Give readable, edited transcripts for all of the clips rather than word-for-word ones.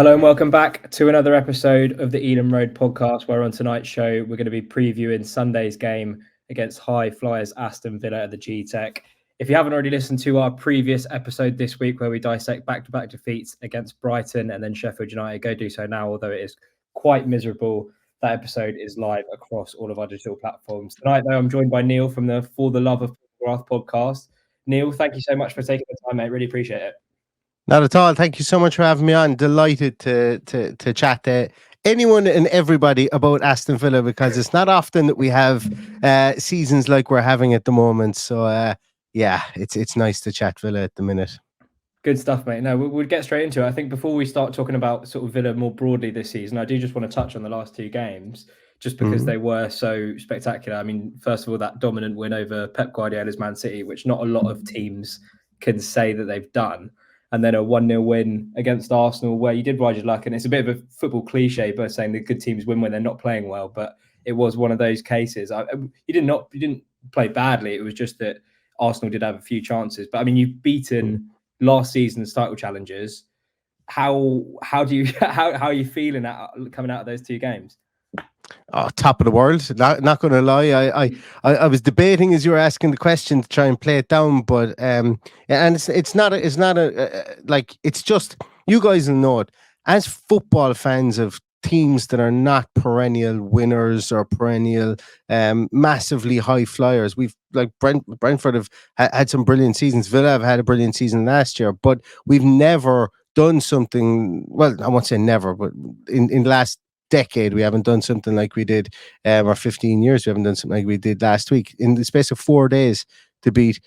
Hello and welcome back to another episode of the Elam Road podcast, where on tonight's show we're going to be previewing Sunday's game against high flyers Aston Villa at the Gtech. If you haven't already listened to our previous episode this week where we dissect back-to-back defeats against Brighton and then Sheffield United, go do so now, although it is quite miserable. That episode is live across all of our digital platforms. Tonight, though, I'm joined by Neil from the For the Love of McGrath podcast. Neil, thank you so much for taking the time, mate. Really appreciate it. Not at all. Thank you so much for having me on. Delighted to chat to anyone and everybody about Aston Villa, because it's not often that we have seasons like we're having at the moment. So yeah, it's nice to chat Villa at the minute. Good stuff, mate. No, we'll get straight into it. I think before we start talking about sort of Villa more broadly this season, I do just want to touch on the last two games, just because they were so spectacular. I mean, first of all, that dominant win over Pep Guardiola's Man City, which not a lot of teams can say that they've done. And then a 1-0 win against Arsenal where you did ride your luck. And it's a bit of a football cliche, but saying the good teams win when they're not playing well. But it was one of those cases. You didn't play badly. It was just that Arsenal did have a few chances. But I mean, you've beaten last season's title challengers. How are you feeling coming out of those two games? Oh, top of the world. Not going to lie. I was debating as you were asking the question to try and play it down, but and it's not like, it's just, you guys will know it as football fans of teams that are not perennial winners or perennial massively high flyers. We've, like, Brentford have had some brilliant seasons. Villa have had a brilliant season last year, but we've never done something. Well, I won't say never, but in the last decade we haven't done something like we did, or 15 years we haven't done something like we did last week in the space of 4 days to beat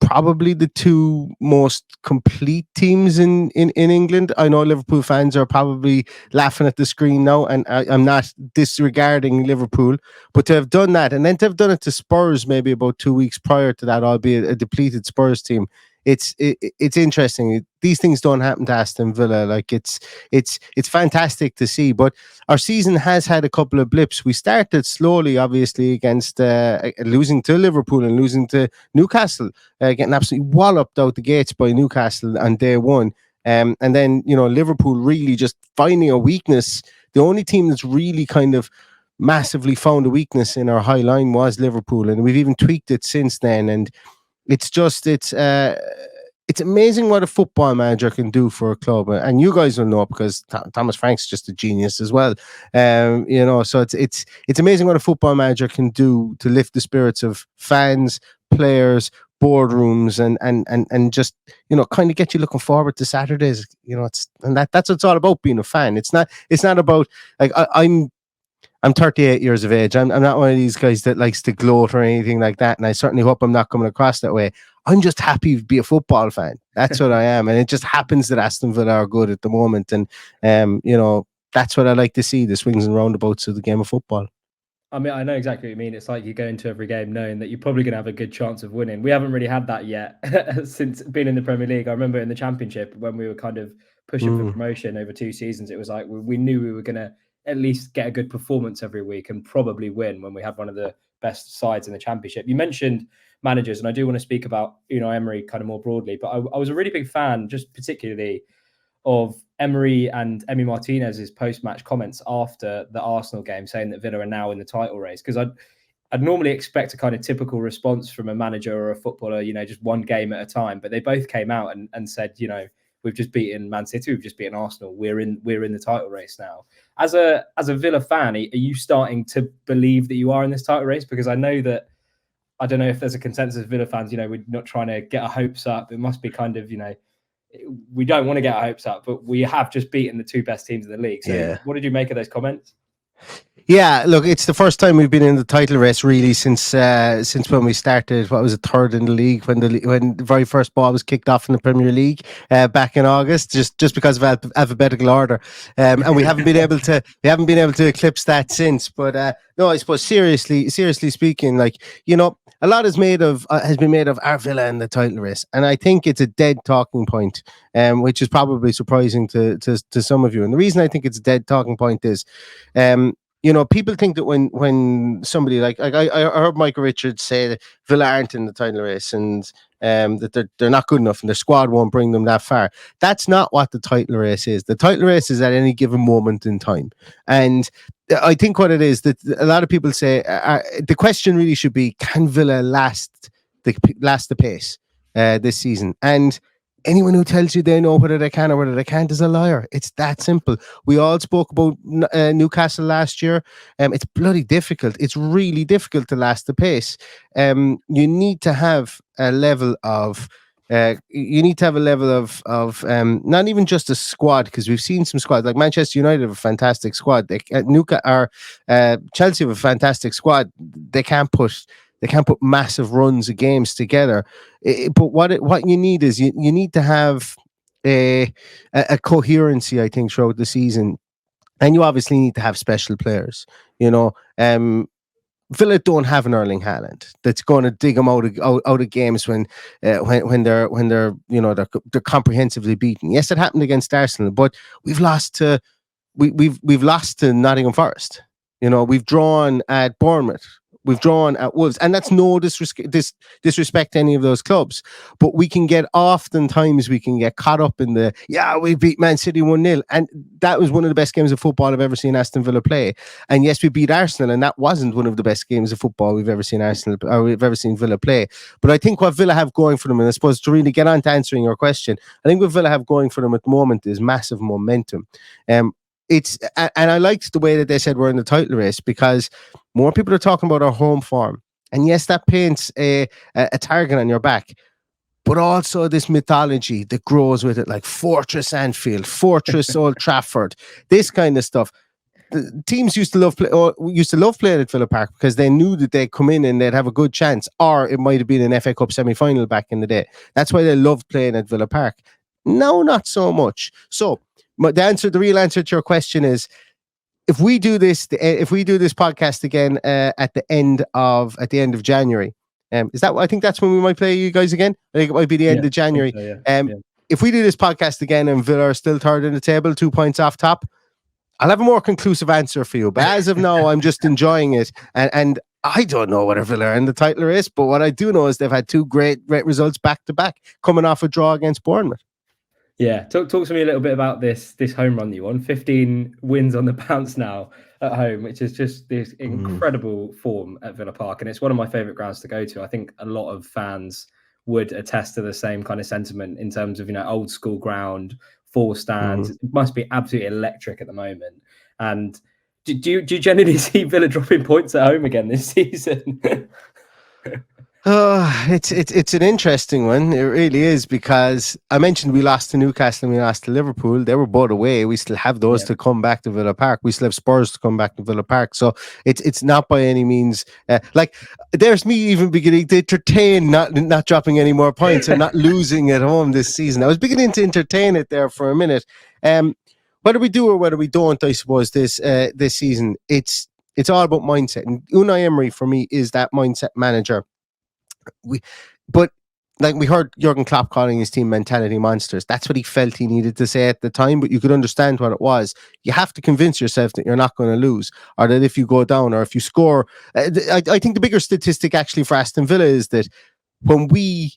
probably the two most complete teams in England. I know Liverpool fans are probably laughing at the screen now, and I'm not disregarding Liverpool, but to have done that and then to have done it to Spurs maybe about 2 weeks prior to that, albeit a depleted Spurs team, it's interesting. These things don't happen to Aston Villa. Like, it's fantastic to see. But our season has had a couple of blips. We started slowly, obviously, against losing to Liverpool and losing to Newcastle, getting absolutely walloped out the gates by Newcastle on day one. And then, Liverpool really just finding a weakness. The only team that's really kind of massively found a weakness in our high line was Liverpool, and we've even tweaked it since then. And it's amazing what a football manager can do for a club, and you guys will know because Thomas Frank's just a genius as well. So it's amazing what a football manager can do to lift the spirits of fans, players, boardrooms, and just kind of get you looking forward to Saturdays. That's what it's all about, being a fan. It's not about, like, I'm 38 years of age. I'm not one of these guys that likes to gloat or anything like that, and I certainly hope I'm not coming across that way. I'm just happy to be a football fan. That's what I am, and it just happens that Aston Villa are good at the moment, and that's what I like to see, the swings and roundabouts of the game of football. I mean, I know exactly what you mean. It's like you go into every game knowing that you're probably going to have a good chance of winning. We haven't really had that yet since being in the Premier League. I remember in the Championship when we were kind of pushing for promotion over 2 seasons, it was like we knew we were going to at least get a good performance every week and probably win when we had one of the best sides in the Championship. You mentioned managers, and I do want to speak about Unai Emery kind of more broadly, but I was a really big fan, just particularly of Emery and Emi Martinez's post-match comments after the Arsenal game, saying that Villa are now in the title race. Because I'd normally expect a kind of typical response from a manager or a footballer, just one game at a time. But they both came out and said, we've just beaten Man City, we've just beaten Arsenal, we're in the title race now. As a Villa fan, are you starting to believe that you are in this title race? Because I know that, I don't know if there's a consensus of Villa fans, we're not trying to get our hopes up. It must be kind of, we don't want to get our hopes up, but we have just beaten the two best teams in the league. So What did you make of those comments? Yeah, look, it's the first time we've been in the title race really since when we started. What was it, third in the league when the very first ball was kicked off in the Premier League back in August, just because of alphabetical order, and we haven't been able to eclipse that since. But no, I suppose seriously speaking, like, a lot has been made of our Villa in the title race, and I think it's a dead talking point, which is probably surprising to some of you. And the reason I think it's a dead talking point is, people think that when somebody like I heard Michael Richards say that Villa aren't in the title race, and that they're not good enough and their squad won't bring them that far. That's not what the title race is. The title race is at any given moment in time. And I think what it is that a lot of people say the question really should be, can Villa last the pace this season? And anyone who tells you they know whether they can or whether they can't is a liar. It's that simple. We all spoke about Newcastle last year. It's bloody difficult. It's really difficult to last the pace. You need to have a level of not even just a squad, because we've seen some squads like Manchester United have a fantastic squad. Chelsea have a fantastic squad. They can't put massive runs of games together. But what you need is you need to have a coherency, I think, throughout the season, and you obviously need to have special players. Villa don't have an Erling Haaland that's going to dig them out of games when they're they're comprehensively beaten. Yes, it happened against Arsenal, but we've lost to Nottingham Forest. We've drawn at Bournemouth. We've drawn at Wolves, and that's no disrespect to any of those clubs. But we can get caught up in we beat Man City 1-0, and that was one of the best games of football I've ever seen Aston Villa play. And yes, we beat Arsenal, and that wasn't one of the best games of football we've ever seen Villa play. But I think what Villa have going for them, and I suppose to really get on to answering your question, I think what Villa have going for them at the moment is massive momentum. And I liked the way that they said we're in the title race, because more people are talking about our home form. And yes, that paints a target on your back, but also this mythology that grows with it, like Fortress Anfield, Fortress Old Trafford, this kind of stuff. The teams used to love playing at Villa Park because they knew that they'd come in and they'd have a good chance, or it might have been an FA Cup semi-final back in the day. That's why they loved playing at Villa Park. No, not so much. So the real answer to your question is, if we do this podcast again at the end of January, I think that's when we might play you guys again. I think it might be the end of January. So, yeah. If we do this podcast again and Villa are still third in the table, 2 points off top, I'll have a more conclusive answer for you. But as of now, I'm just enjoying it, and I don't know whether Villa are in the title race, but what I do know is they've had two great results back to back, coming off a draw against Bournemouth. Yeah, talk to me a little bit about this home run that you won. 15 wins on the bounce now at home, which is just this incredible form at Villa Park. And it's one of my favourite grounds to go to. I think a lot of fans would attest to the same kind of sentiment in terms of, old school ground, full stands. It must be absolutely electric at the moment. And do you generally see Villa dropping points at home again this season? It's an interesting one. It really is, because I mentioned we lost to Newcastle and we lost to Liverpool. They were both away. We still have those to come back to Villa Park. We still have Spurs to come back to Villa Park. So it's not by any means there's me even beginning to entertain not dropping any more points and not losing at home this season. I was beginning to entertain it there for a minute. Whether we do or whether we don't, I suppose this season, it's all about mindset. And Unai Emery for me is that mindset manager. We heard Jurgen Klopp calling his team mentality monsters. That's what he felt he needed to say at the time, but you could understand what it was. You have to convince yourself that you're not going to lose, or that if you go down or if you score. I think the bigger statistic actually for Aston Villa is that when we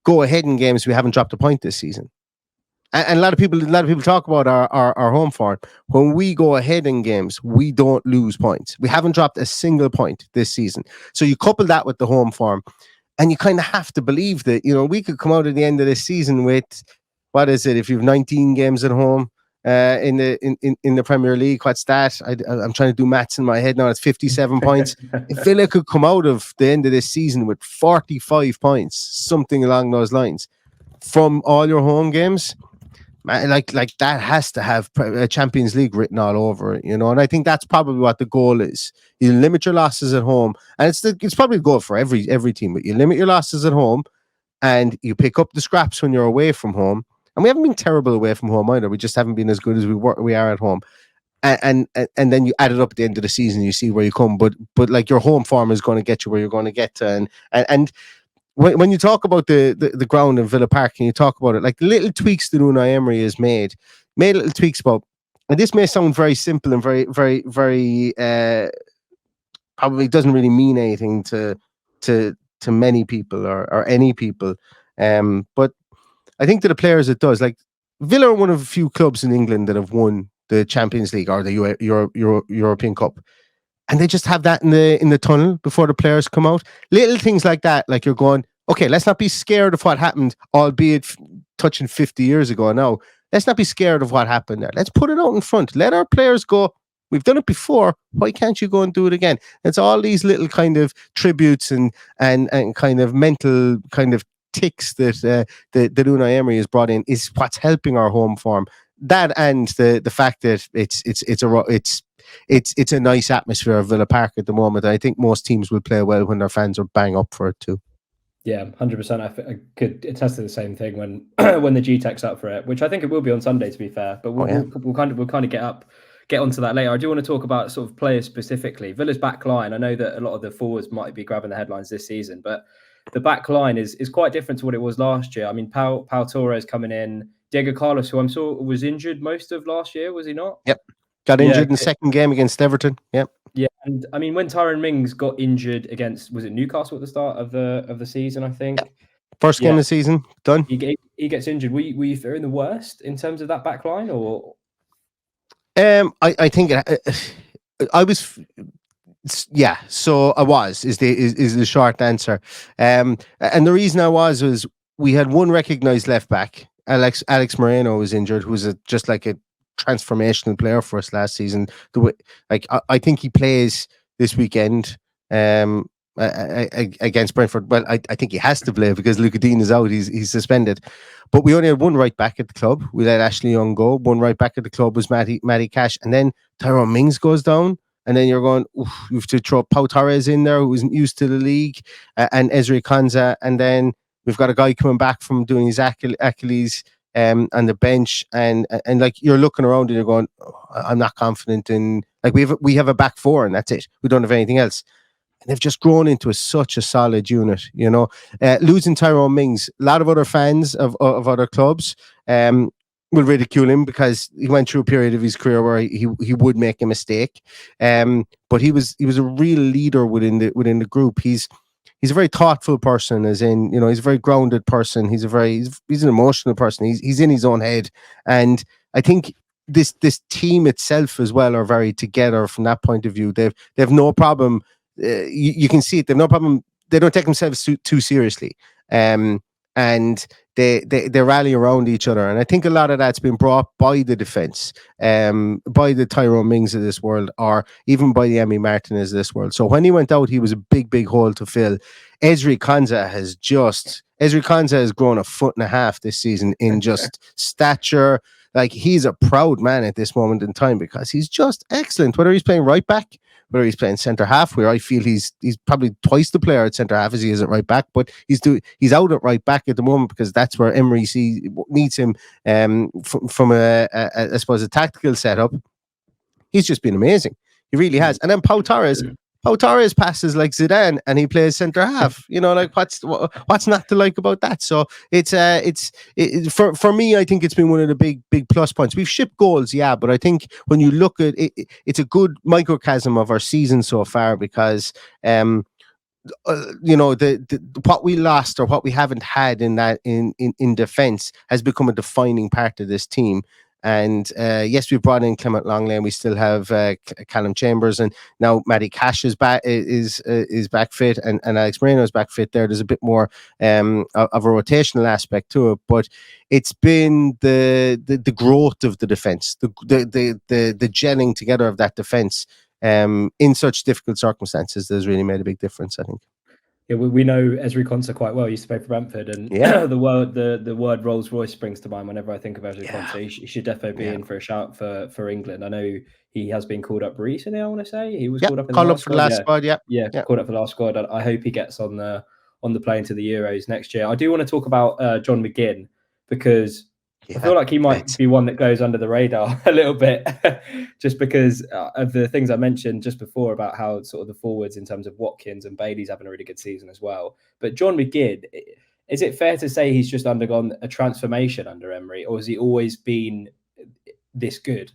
go ahead in games, we haven't dropped a point this season. And a lot of people talk about our home form. When we go ahead in games, we don't lose points. We haven't dropped a single point this season. So you couple that with the home form, and you kind of have to believe that, we could come out at the end of this season with, what is it, if you have 19 games at home in the Premier League, what's that? I'm trying to do maths in my head now. It's 57 points. If Villa could come out of the end of this season with 45 points, something along those lines, from all your home games, like that has to have a Champions League written all over it, and I think that's probably what the goal is. You limit your losses at home, and it's probably a goal for every team, but you limit your losses at home and you pick up the scraps when you're away from home. And we haven't been terrible away from home either. We just haven't been as good as we are at home. And then you add it up at the end of the season, you see where you come. But like, your home form is going to get you where you're going to get to. And when you talk about the ground in Villa Park, and you talk about it, like the little tweaks that Unai Emery has made little tweaks about, and this may sound very simple and very, very, very probably doesn't really mean anything to many people or any people. But I think to the players it does. Like Villa are one of a few clubs in England that have won the Champions League or the European Cup, and they just have that in the tunnel before the players come out. Little things like that, like you're going, okay, let's not be scared of what happened, albeit touching 50 years ago now. Let's not be scared of what happened there. Let's put it out in front. Let our players go. We've done it before. Why can't you go and do it again? It's all these little kind of tributes and kind of mental kind of ticks that Unai Emery has brought in is what's helping our home form. That and the fact that it's a nice atmosphere of Villa Park at the moment. I think most teams will play well when their fans are bang up for it too. Yeah, 100%. I could attest to the same thing when when the Gtech's up for it, which I think it will be on Sunday, to be fair. But we'll kind of get onto that later. I do want to talk about sort of players specifically. Villa's back line. I know that a lot of the forwards might be grabbing the headlines this season, but the back line is quite different to what it was last year. I mean, Pau Torres coming in, Diego Carlos, who I'm sure was injured most of last year, was he not? Yep. Got injured in the second game against Everton. Yep. Yeah, and I mean, when Tyrone Mings got injured against, was it Newcastle at the start of the season? I think. Yep. First game of the season done. He gets injured. Were you fearing the worst in terms of that back line, or? I think I was. Yeah, so I was is the short answer. And the reason I was we had one recognized left back. Alex Moreno was injured, who was just like a transformational player for us last season. I think he plays this weekend against Brentford. Well, I think he has to play because Luca Dean is out. He's suspended. But we only had one right back at the club. We let Ashley Young go. One right back at the club was Matty Cash, and then Tyrone Mings goes down. And then you're going, you have to throw Pau Torres in there, who isn't used to the league, and Ezri Konsa. And then we've got a guy coming back from doing his Achilles on the bench. And like you're looking around and you're going, I'm not confident in, like we have a back four and that's it. We don't have anything else. And they've just grown into such a solid unit, you know. Losing Tyrone Mings, a lot of other fans of other clubs will ridicule him because he went through a period of his career where he would make a mistake. But he was a real leader within the group. He's a very thoughtful person, as in, you know, he's a very grounded person. He's an emotional person. He's in his own head. And I think this team itself as well are very together from that point of view. They've no problem. You can see it. They've no problem. They don't take themselves too seriously. And they rally around each other. And I think a lot of that's been brought by the defence, by the Tyrone Mings of this world, or even by the Emi Martinez of this world. So when he went out, he was a big hole to fill. Ezri Konsa has grown 1.5 foot this season in just stature. Like, he's a proud man at this moment in time because he's just excellent. Whether he's playing right back, whether he's playing centre half, where I feel he's probably twice the player at centre half as he is at right back, but he's out at right back at the moment because that's where Emery needs him from I suppose a tactical setup. He's just been amazing. He really has. And then Pau Torres passes like Zidane and he plays centre half. You know, like what's not to like about that? So it's for me, I think it's been one of the big plus points. We've shipped goals, yeah, but I think when you look at it, it's a good microcosm of our season so far because you know, the what we lost or what we haven't had in defence has become a defining part of this team. And yes, we brought in Clement Longley, and we still have Callum Chambers, and now Matty Cash is back back fit, and Alex Moreno is back fit. There's a bit more of a rotational aspect to it, but it's been the growth of the defence, the gelling together of that defence in such difficult circumstances that's really made a big difference, I think. Yeah, we know Ezri Konsa quite well. He used to play for Brentford, and the word Rolls Royce springs to mind whenever I think of Ezri Konsa. He should definitely be in for a shout for England. I know he has been called up recently. I want to say he was called up in the last squad. Called up for the last squad. I hope he gets on the plane to the Euros next year. I do want to talk about John McGinn because I feel like he might be one that goes under the radar a little bit just because of the things I mentioned just before about how sort of the forwards in terms of Watkins and Bailey's having a really good season as well. But John McGinn, is it fair to say he's just undergone a transformation under Emery, or has he always been this good?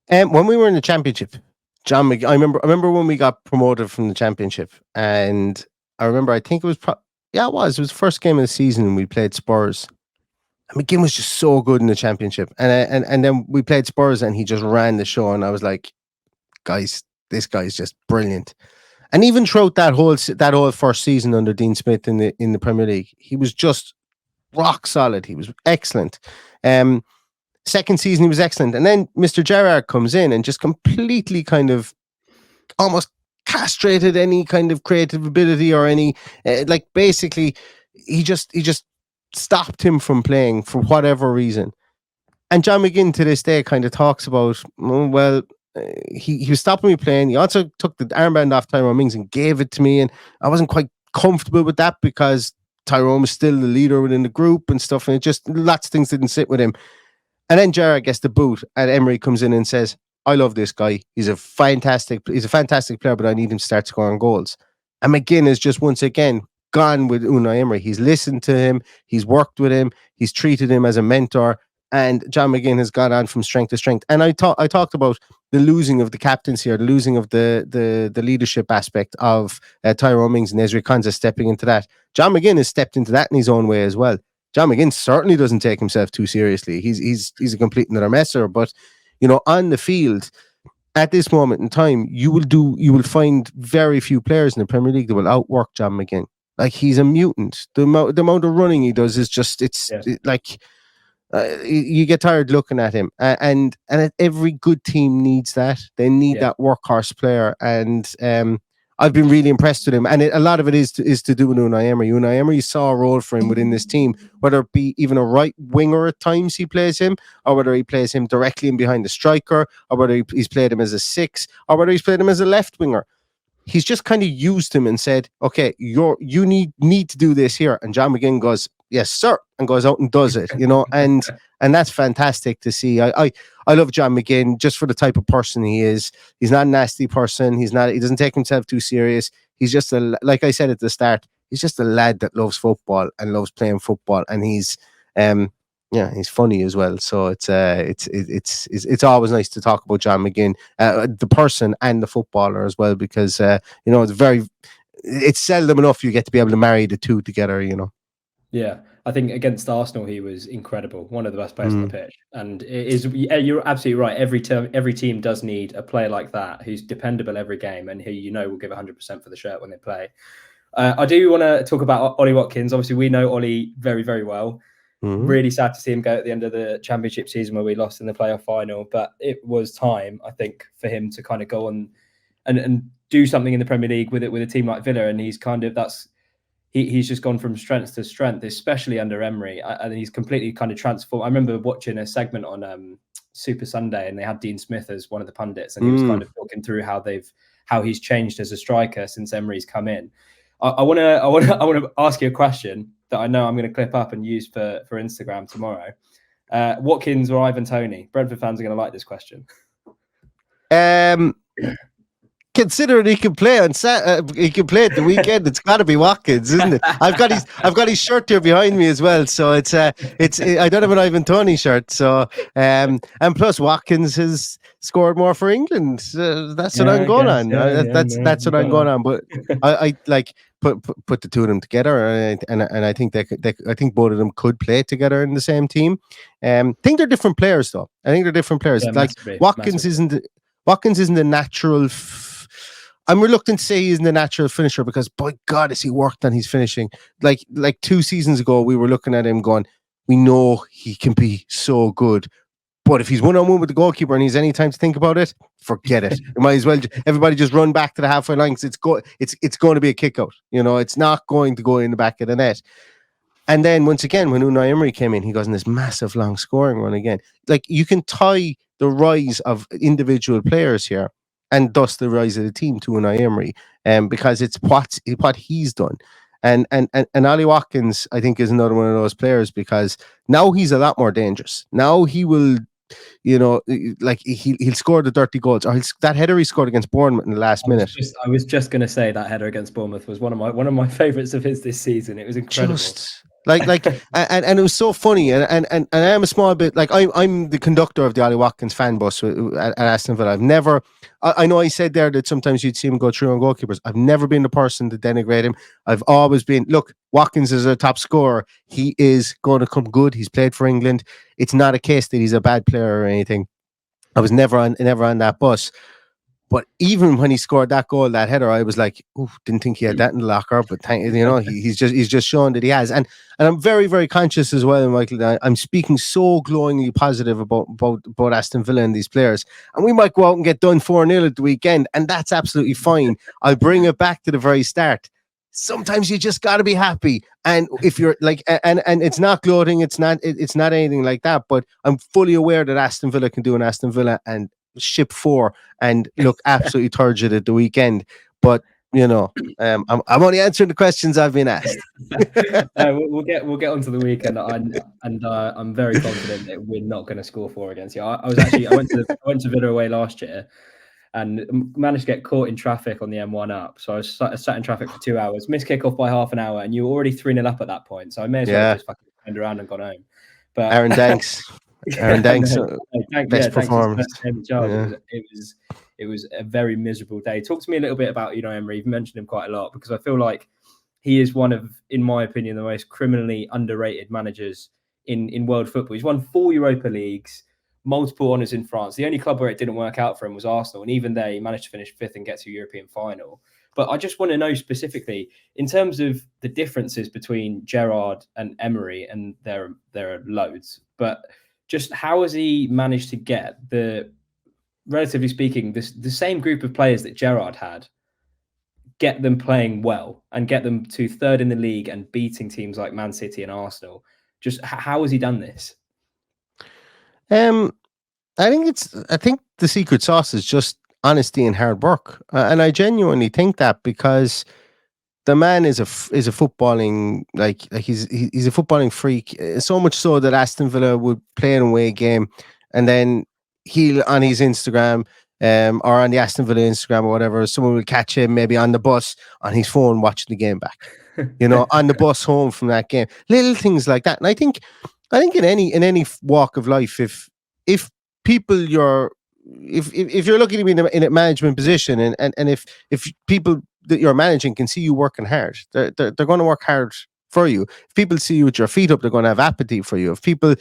When we were in the Championship, John McGinn, I remember when we got promoted from the Championship, and I remember I think it was Yeah, it was. It was the first game of the season and we played Spurs. And McGinn was just so good in the championship. And then we played Spurs and he just ran the show. And I was like, guys, this guy's just brilliant. And even throughout that whole first season under Dean Smith in the Premier League, he was just rock solid. He was excellent. Second season, he was excellent. And then Mr. Gerrard comes in and just completely kind of almost castrated any kind of creative ability or any, basically, he just stopped him from playing for whatever reason. And John McGinn to this day kind of talks about, he was stopping me playing. He also took the armband off Tyrone Mings and gave it to me. And I wasn't quite comfortable with that because Tyrone was still the leader within the group and stuff. And it just, lots of things didn't sit with him. And then Gerrard gets the boot and Emery comes in and says, I love this guy. He's a fantastic player, but I need him to start scoring goals. And McGinn is just once again gone with Unai Emery. He's listened to him. He's worked with him. He's treated him as a mentor. And John McGinn has gone on from strength to strength. And I talked about the losing of the captaincy or the losing of the leadership aspect of Tyrone Mings and Ezri Konsa stepping into that. John McGinn has stepped into that in his own way as well. John McGinn certainly doesn't take himself too seriously. He's a complete another messer. But on the field, at this moment in time, you will find very few players in the Premier League that will outwork John McGinn. Like, he's a mutant. The amount of running he does is just you get tired looking at him, and every good team needs that. They need that workhorse player, and I've been really impressed with him. And a lot of it is to do with Unai Emery. Unai Emery saw a role for him within this team, whether it be even a right winger at times he plays him, or whether he plays him directly in behind the striker, or whether he's played him as a 6, or whether he's played him as a left winger. He's just kind of used him and said, okay, you need to do this here. And John McGinn goes, yes, sir, and goes out and does it, and that's fantastic to see. I love John McGinn just for the type of person he is. He's not a nasty person. He doesn't take himself too serious. He's just like I said at the start, he's just a lad that loves football and loves playing football, and he's funny as well. So it's always nice to talk about John McGinn, the person and the footballer as well, because it's seldom enough you get to be able to marry the two together. Yeah, I think against Arsenal he was incredible, one of the best players on the pitch. And it is, you're absolutely right. Every team does need a player like that who's dependable every game and who will give 100% for the shirt when they play. I do want to talk about Ollie Watkins. Obviously, we know Ollie very, very well. Really sad to see him go at the end of the championship season where we lost in the playoff final. But it was time, I think, for him to kind of go on and do something in the Premier League with a team like Villa. And he's he's just gone from strength to strength, especially under Emery, and he's completely kind of transformed. I remember watching a segment on Super Sunday, and they had Dean Smith as one of the pundits, and he was kind of talking through how he's changed as a striker since Emery's come in. I want to ask you a question that I know I'm going to clip up and use for Instagram tomorrow. Watkins or Ivan Toney? Brentford fans are going to like this question. Considering he can play at the weekend, it's got to be Watkins, isn't it? I've got his shirt here behind me as well, so it's I don't have an Ivan Toney shirt, so and plus Watkins has scored more for England. That's what I'm going on. That's what I'm going on. But I like put the two of them together, and I think I think both of them could play together in the same team. I think they're different players, though. I think they're different players. Yeah, like Watkins isn't the natural. I'm reluctant to say he isn't a natural finisher because, by God, has he worked on his finishing. Like 2 seasons ago, we were looking at him going, we know he can be so good. But if he's one-on-one with the goalkeeper and he's any time to think about it, forget it. You might as well, everybody just run back to the halfway line because it's going to be a kick out. It's not going to go in the back of the net. And then, once again, when Unai Emery came in, he goes on this massive long scoring run again. Like, you can tie the rise of individual players here and thus the rise of the team to Unai Emery, because it's what he's done. And Ollie Watkins, I think, is another one of those players because now he's a lot more dangerous. Now he will, he'll score the dirty goals. Or that header he scored against Bournemouth in the last minute. I was just going to say that header against Bournemouth was one of my favourites of his this season. It was incredible. And it was so funny, and I am a small bit like I'm the conductor of the Ollie Watkins fan bus at Aston Villa. I've never, I know I said there that sometimes you'd see him go through on goalkeepers. I've never been the person to denigrate him. I've always been, look, Watkins is a top scorer. He is going to come good. He's played for England. It's not a case that he's a bad player or anything. I was never on that bus. But even when he scored that goal, that header, I was like, "Ooh, didn't think he had that in the locker." But he's just shown that he has, and I'm very, very conscious as well, Michael. That I'm speaking so glowingly positive about Aston Villa and these players, and we might go out and get done 4-0 at the weekend, and that's absolutely fine. I'll bring it back to the very start. Sometimes you just got to be happy, and if you're like, and it's not gloating, it's not anything like that. But I'm fully aware that Aston Villa can do an Aston Villa and ship 4 and look absolutely turgid at the weekend. But I'm only answering the questions I've been asked. We'll get onto the weekend, and I'm very confident that we're not going to score 4 against you. I went to Villa away last year and managed to get caught in traffic on the M1 up. So I was sat in traffic for 2 hours, missed kickoff by half an hour, and you were already 3-0 up at that point. So I may as well have just fucking turned around and gone home. But Aaron Danks. Best performance. It was a very miserable day. Talk to me a little bit about Unai Emery. You've mentioned him quite a lot because I feel like he is one of, in my opinion, the most criminally underrated managers in world football. He's won 4 Europa Leagues, multiple honours in France. The only club where it didn't work out for him was Arsenal, and even there he managed to finish 5th and get to a European final. But I just want to know specifically, in terms of the differences between Gerrard and Emery, and there are loads, but just how has he managed to get the, relatively speaking, the same group of players that Gerrard had, get them playing well and get them to 3rd in the league and beating teams like Man City and Arsenal? Just how has he done this? I think the secret sauce is just honesty and hard work, and I genuinely think that, because the man is a footballing he's a footballing freak, so much so that Aston Villa would play an away game, and then he'll, on his Instagram or on the Aston Villa Instagram or whatever, someone will catch him maybe on the bus on his phone watching the game back, on the bus home from that game, little things like that. And I think in any walk of life, if people if you're looking to be in a management position, and if people that you're managing can see you working hard, they're going to work hard for you. If people see you with your feet up, they're going to have apathy for you. If people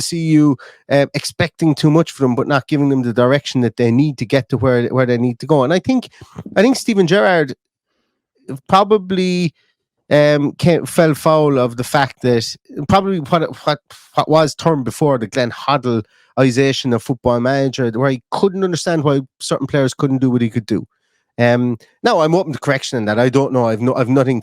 see you expecting too much from them but not giving them the direction that they need to get to where they need to go. And I think Steven Gerrard probably fell foul of the fact that probably what was termed before the Glenn Hoddleization of Football Manager, where he couldn't understand why certain players couldn't do what he could do. Now I'm open to correction in that. I don't know. I've nothing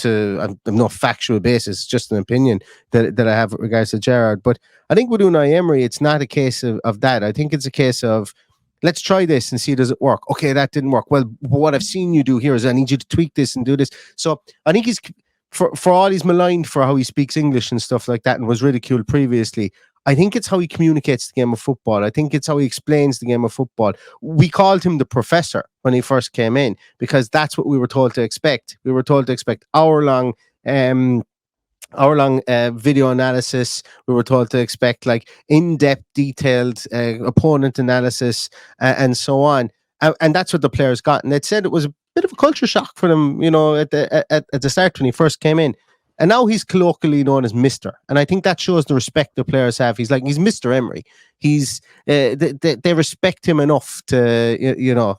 I've no factual basis. It's just an opinion that I have with regards to Gerrard. But I think with Unai Emery, it's not a case of that. I think it's a case of, let's try this and see, does it work? Okay, that didn't work. Well, what I've seen you do here is I need you to tweak this and do this. So I think he's, for all he's maligned for how he speaks English and stuff like that and was ridiculed previously, I think it's how he communicates the game of football. I think it's how he explains the game of football. We called him the professor when he first came in because that's what we were told to expect. We were told to expect hour-long video analysis. We were told to expect in-depth, detailed opponent analysis and so on. And that's what the players got. And they said it was a bit of a culture shock for them, at the start when he first came in. And now he's colloquially known as Mr. And I think that shows the respect the players have. He's Mr. Emery. He's they respect him enough to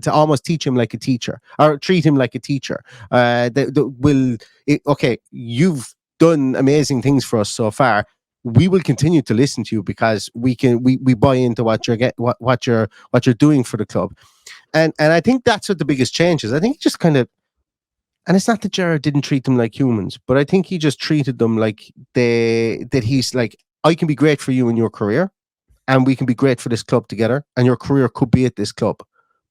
almost teach him like a teacher, or treat him like a teacher. Okay, you've done amazing things for us so far. We will continue to listen to you because we buy into what you're doing for the club. And I think that's what the biggest change is. I think he just kind of, and it's not that Gerrard didn't treat them like humans, but I think he just treated them like he's like, I can be great for you in your career, and we can be great for this club together, and your career could be at this club.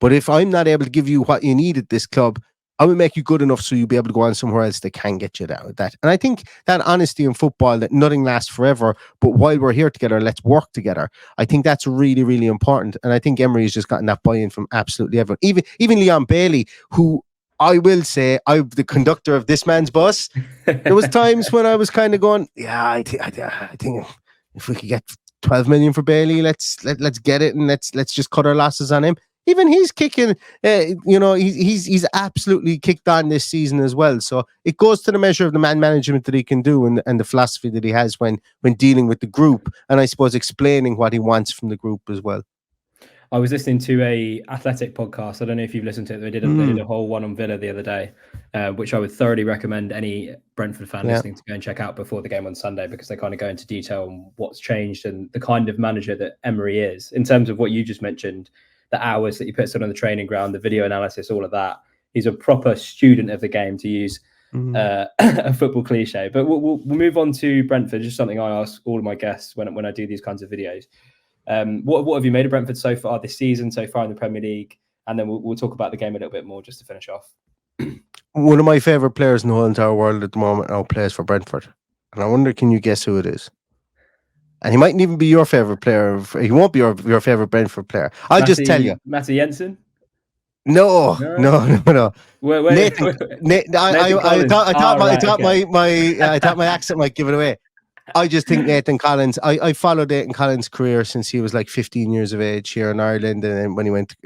But if I'm not able to give you what you need at this club, I will make you good enough so you'll be able to go on somewhere else that can get you that. And I think that honesty in football, that nothing lasts forever, but while we're here together, let's work together. I think that's really, really important. And I think Emery's just gotten that buy-in from absolutely everyone. Even Leon Bailey, who I will say I'm the conductor of this man's bus. There was times when I was kind of going, yeah, I think if we could get 12 million for Bailey, let's get it, and let's just cut our losses on him. Even he's kicking, he's absolutely kicked on this season as well. So it goes to the measure of the man management that he can do, and the philosophy that he has when dealing with the group, and I suppose explaining what he wants from the group as well. I was listening to a athletic podcast. I don't know if you've listened to it. They did a whole one on Villa the other day, which I would thoroughly recommend any Brentford fan listening to go and check out before the game on Sunday, because they kind of go into detail on what's changed and the kind of manager that Emery is, in terms of what you just mentioned, the hours that he puts on the training ground, the video analysis, all of that. He's a proper student of the game, to use a football cliche. But we'll move on to Brentford. Just something I ask all of my guests when I do these kinds of videos. What have you made of Brentford so far this season, so far in the Premier League? And then we'll talk about the game a little bit more just to finish off. One of my favourite players in the whole entire world at the moment now plays for Brentford. And I wonder, can you guess who it is? And he mightn't even be your favourite player. He won't be your favourite Brentford player. I'll just tell you. Matty Jensen? No. Nathan, I thought my accent might give it away. I just think Nathan Collins. I followed Nathan Collins' career since he was like 15 years of age here in Ireland, and then when he went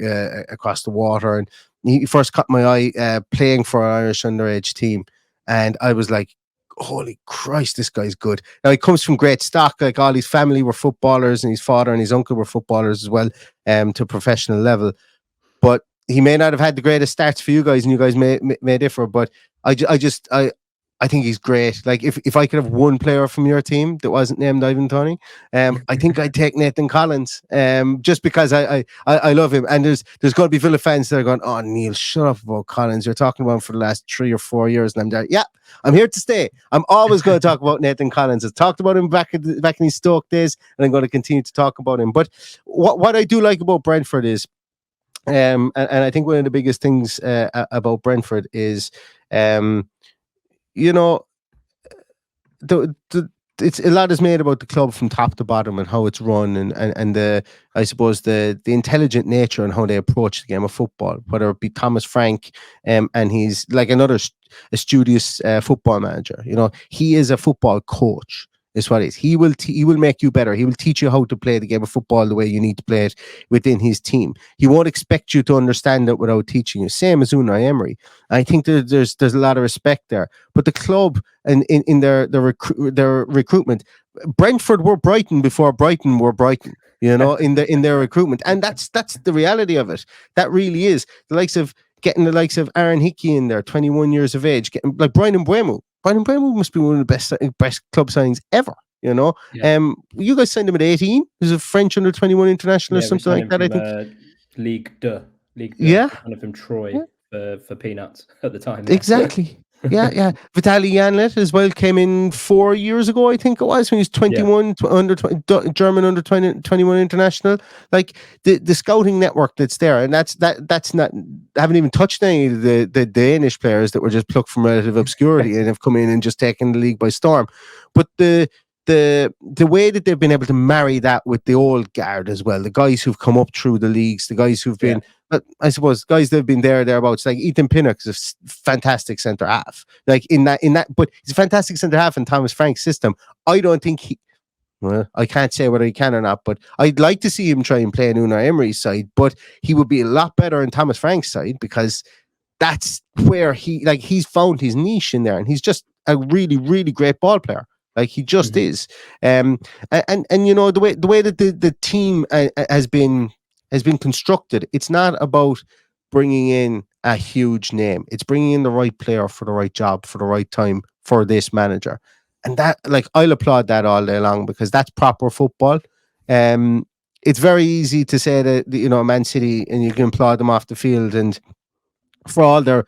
across the water, and he first caught my eye playing for an Irish underage team, and I was like, holy Christ, this guy's good. Now, he comes from great stock. Like, all his family were footballers, and his father and his uncle were footballers as well, to a professional level. But he may not have had the greatest starts for you guys, and you guys may differ. But I think he's great. Like, if I could have one player from your team that wasn't named Ivan Toney, I think I'd take Nathan Collins, just because I love him. And there's going to be Villa fans that are going, oh, Neil, shut up about Collins. You're talking about him for the last 3 or 4 years. And I'm there. Yeah, I'm here to stay. I'm always going to talk about Nathan Collins. I've talked about him back in his Stoke days, and I'm going to continue to talk about him. But what I do like about Brentford is, and I think one of the biggest things about Brentford is, it's a lot is made about the club from top to bottom and how it's run, and the, I suppose, the intelligent nature and how they approach the game of football. Whether it be Thomas Frank, and he's like a studious football manager. He is a football coach. Is what it is. He will make you better. He will teach you how to play the game of football the way you need to play it within his team. He won't expect you to understand it without teaching you. Same as Unai Emery. I think there's a lot of respect there. But the club and in their recruitment, Brentford were Brighton before Brighton were Brighton. In their recruitment, and that's the reality of it. That really is getting the likes of Aaron Hickey in there, 21 years of age, getting like Brian Mbeumo. Brian Mbeumo must be one of the best club signings ever. You guys signed him at 18. He's a French under 21 international or something like that. I think Ligue 2. Yeah, kind of from Troy for peanuts at the time. Exactly. Yeah. Vitaly Yanlet as well came in 4 years ago, I think it was, when he was 21, under 20, German under 21 international. Like the scouting network that's there, and that's not. I haven't even touched any of the Danish players that were just plucked from relative obscurity and have come in and just taken the league by storm. But the way that they've been able to marry that with the old guard as well, the guys who've come up through the leagues, the guys who've been, I suppose, guys that have been thereabouts, like Ethan Pinnock is a fantastic centre half. Like in that, but he's a fantastic centre half in Thomas Frank's system. I don't think I can't say whether he can or not, but I'd like to see him try and play in Unai Emery's side, but he would be a lot better in Thomas Frank's side, because that's where he's found his niche in there, and he's just a really, really great ball player. Like, he just is. And the way that the team has been constructed, it's not about bringing in a huge name. It's bringing in the right player for the right job, for the right time, for this manager. And that, like, I'll applaud that all day long, because that's proper football. It's very easy to say that, Man City, and you can applaud them off the field, and for all their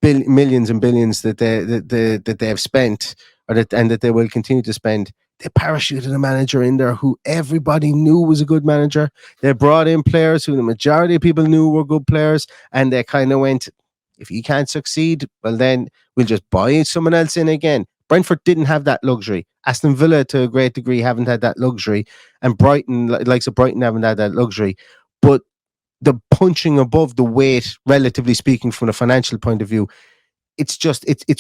millions and billions that they have spent, and that they will continue to spend, they parachuted a manager in there who everybody knew was a good manager. They brought in players who the majority of people knew were good players, and they kind of went, if you can't succeed, well, then we'll just buy someone else in again. Brentford didn't have that luxury. Aston Villa, to a great degree, haven't had that luxury, and Brighton, likes of Brighton, haven't had that luxury. But the punching above the weight, relatively speaking, from a financial point of view. It's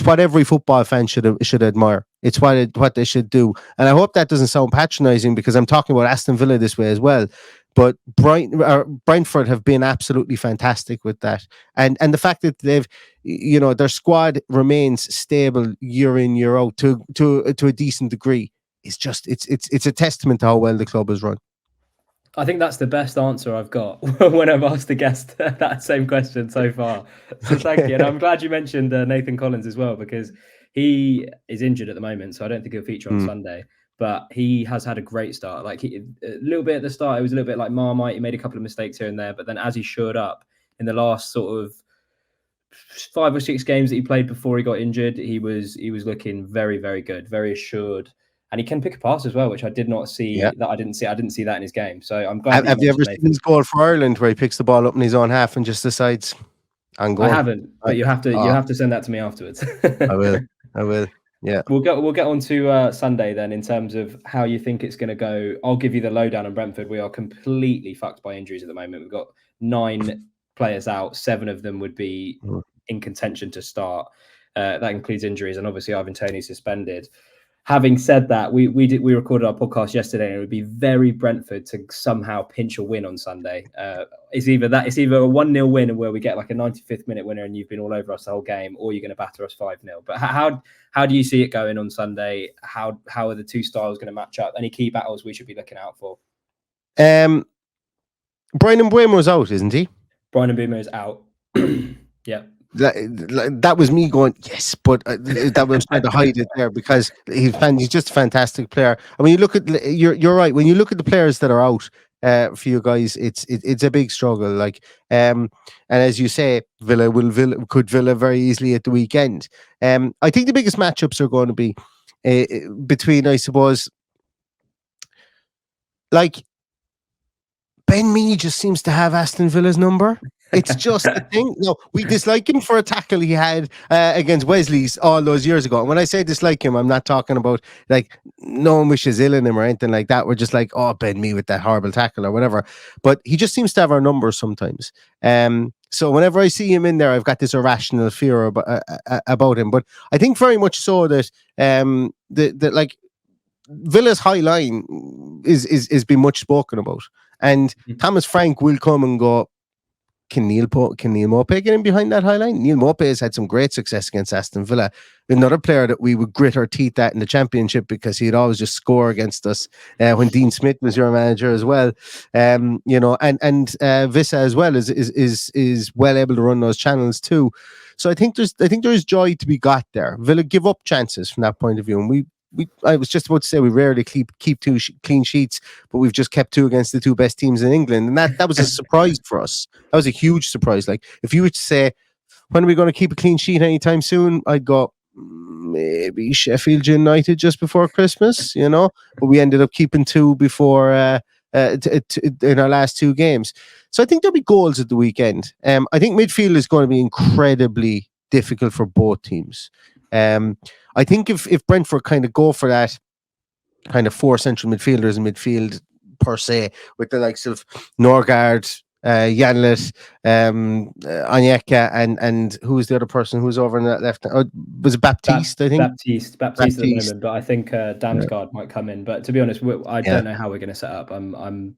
what every football fan should admire. It's what they should do. And I hope that doesn't sound patronizing, because I'm talking about Aston Villa this way as well. But Brentford have been absolutely fantastic with that, and the fact that they've, their squad remains stable year in, year out to a decent degree is just it's a testament to how well the club is run. I think that's the best answer I've got when I've asked a guest that same question so far. So thank you. And I'm glad you mentioned Nathan Collins as well, because he is injured at the moment, so I don't think he'll feature on Sunday. But he has had a great start. Like a little bit at the start, it was a little bit like Marmite. He made a couple of mistakes here and there, but then as he shored up in the last sort of 5 or 6 games that he played before he got injured, he was looking very, very good, very assured. And he can pick a pass as well, which I did not see. Yeah. I didn't see that in his game. So I'm glad. Have you ever seen his goal for Ireland, where he picks the ball up in his own half and just decides, "I'm going"? I haven't, but you have to send that to me afterwards. I will. Yeah. We'll get on to Sunday then, in terms of how you think it's going to go. I'll give you the lowdown on Brentford. We are completely fucked by injuries at the moment. We've got 9 players out. 7 of them would be in contention to start. That includes injuries, and obviously Ivan Toney suspended. Having said that, we recorded our podcast yesterday, and it would be very Brentford to somehow pinch a win on Sunday. It's either a 1-0 win where we get like a 95th minute winner and you've been all over us the whole game, or you're going to batter us 5-0. But how do you see it going on Sunday? How are the two styles going to match up? Any key battles we should be looking out for? Brian Mbeumo's out, isn't he? Brian Mbeumo is out. Yeah. That was me going, yes, but that was trying to hide it there, because he's just a fantastic player. And when you look at, you're right. When you look at the players that are out for you guys, it's a big struggle. Like, and as you say, Villa could very easily at the weekend. I think the biggest matchups are going to be between, I suppose, like, Ben Mee just seems to have Aston Villa's number. It's just the thing. No, we dislike him for a tackle he had against Wesley's all those years ago. And when I say dislike him, I'm not talking about like no one wishes ill in him or anything like that. We're just like, oh, Ben Mee with that horrible tackle or whatever. But he just seems to have our numbers sometimes. So whenever I see him in there, I've got this irrational fear about him. But I think very much so that that like Villa's high line is been much spoken about. And Thomas Frank will come and go, can Neil Maupay get in behind that high line? Neil Maupay has had some great success against Aston Villa. Another player that we would grit our teeth at in the Championship, because he'd always just score against us when Dean Smith was your manager as well. And Vissa as well is well able to run those channels too. So I think there is joy to be got there. Villa give up chances from that point of view, and I was just about to say we rarely keep 2 clean sheets, but we've just kept 2 against the 2 best teams in England, and that was a surprise for us. That was a huge surprise. Like, if you were to say, when are we going to keep a clean sheet anytime soon, I'd go, maybe Sheffield United just before Christmas, but we ended up keeping 2 before in our last 2 games. So I think there'll be goals at the weekend. I think midfield is going to be incredibly difficult for both teams. I think if Brentford kind of go for that kind of 4 central midfielders in midfield per se, with the likes of Norgard, Janlet, Onyeka, and who was the other person who was over in that left? Oh, was it Baptiste? I think Baptiste at the moment, but I think Damsgaard might come in. But to be honest, I don't know how we're going to set up. I'm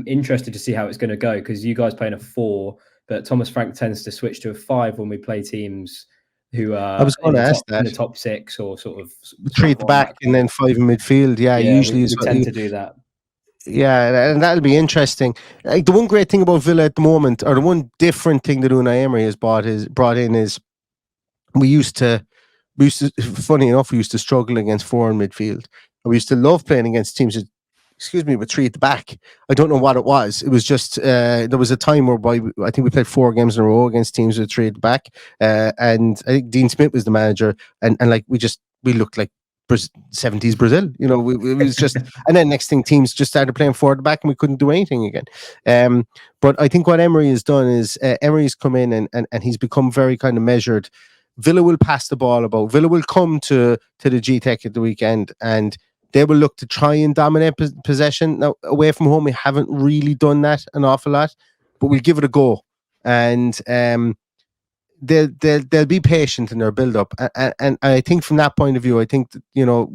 interested to see how it's going to go, because you guys play in a 4, but Thomas Frank tends to switch to a 5 when we play teams who are in the top 6, or sort of 3 at the back and then 5 in midfield. Yeah, usually we tend to do that. Yeah, and that'll be interesting. Like, the one great thing about Villa at the moment, or the one different thing that Unai Emery has brought in is we used to funny enough, we used to struggle against 4 in midfield. We used to love playing against teams with 3 at the back. I don't know what it was. It was just there was a time where I think we played 4 games in a row against teams with 3 at the back, and I think Dean Smith was the manager, and like we looked like 70s Brazil, it was just, and then next thing teams just started playing 4 at the back and we couldn't do anything again. But I think what Emery has done is Emery's come in and he's become very kind of measured. Villa will pass the ball about. Villa will come to the Gtech at the weekend, and they will look to try and dominate possession. Now, away from home, we haven't really done that an awful lot. but we'll give it a go. And they'll be patient in their build up, and I think from that point of view, I think that,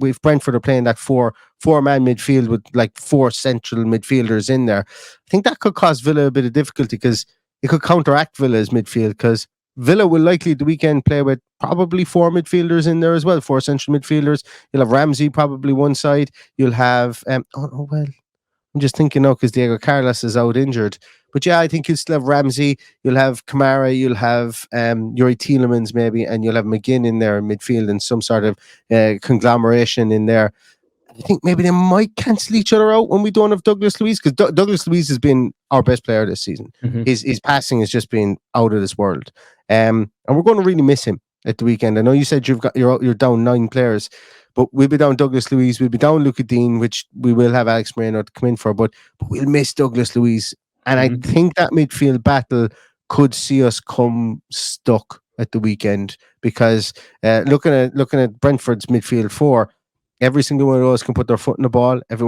if Brentford are playing that four-man midfield with like 4 central midfielders in there, I think that could cause Villa a bit of difficulty, because it could counteract Villa's midfield, because Villa will likely the weekend play with probably 4 midfielders in there as well, 4 central midfielders. You'll have Ramsey probably one side. You'll have I'm just thinking now because Diego Carlos is out injured. But yeah, I think you'll still have Ramsey, you'll have Kamara, you'll have Yuri Tielemans maybe, and you'll have McGinn in there in midfield and some sort of conglomeration in there. I think maybe they might cancel each other out when we don't have Douglas Luiz, because Douglas Luiz has been our best player this season. Mm-hmm. His passing has just been out of this world. And we're going to really miss him at the weekend. I know you said you're down 9 players, but we'll be down Douglas Luiz, we'll be down Luca Dean, which we will have Alex Moreno to come in for, but we'll miss Douglas Luiz. And I think that midfield battle could see us come stuck at the weekend, because looking at Brentford's midfield 4, every single one of those can put their foot in the ball. Every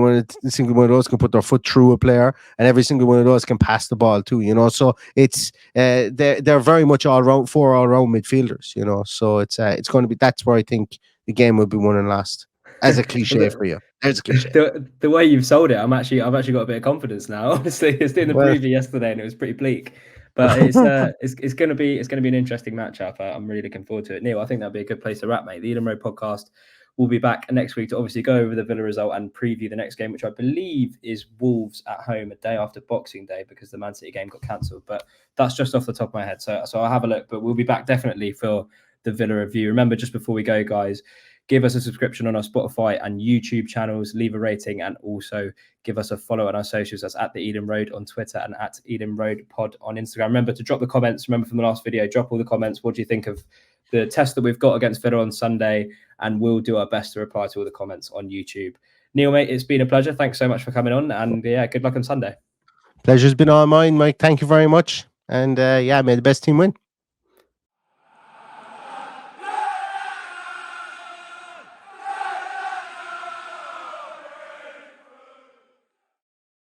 single one of those can put their foot through a player, and every single one of those can pass the ball too. So it's they're very much 4 all-round midfielders. So it's going to be, that's where I think the game will be won and lost. As a cliche for you, there's a cliche. The way you've sold it, I've actually got a bit of confidence now. Honestly, it's doing the preview yesterday and it was pretty bleak, but it's going to be an interesting matchup. I'm really looking forward to it. Neil, I think that'd be a good place to wrap, mate. The Eden Road podcast will be back next week to obviously go over the Villa result and preview the next game, which I believe is Wolves at home a day after Boxing Day, because the Man City game got cancelled. But that's just off the top of my head, so I'll have a look. But we'll be back definitely for the Villa review. Remember, just before we go, guys, give us a subscription on our Spotify and YouTube channels, leave a rating, and also give us a follow on our socials. That's at the Eden Road on Twitter and at Eden Road Pod on Instagram. Remember to drop the comments. Remember from the last video, drop all the comments. What do you think of the test that we've got against Villa on Sunday? And we'll do our best to reply to all the comments on YouTube. Neil, mate, it's been a pleasure. Thanks so much for coming on. And yeah, good luck on Sunday. Pleasure's been all mine, Mike. Thank you very much. And may the best team win.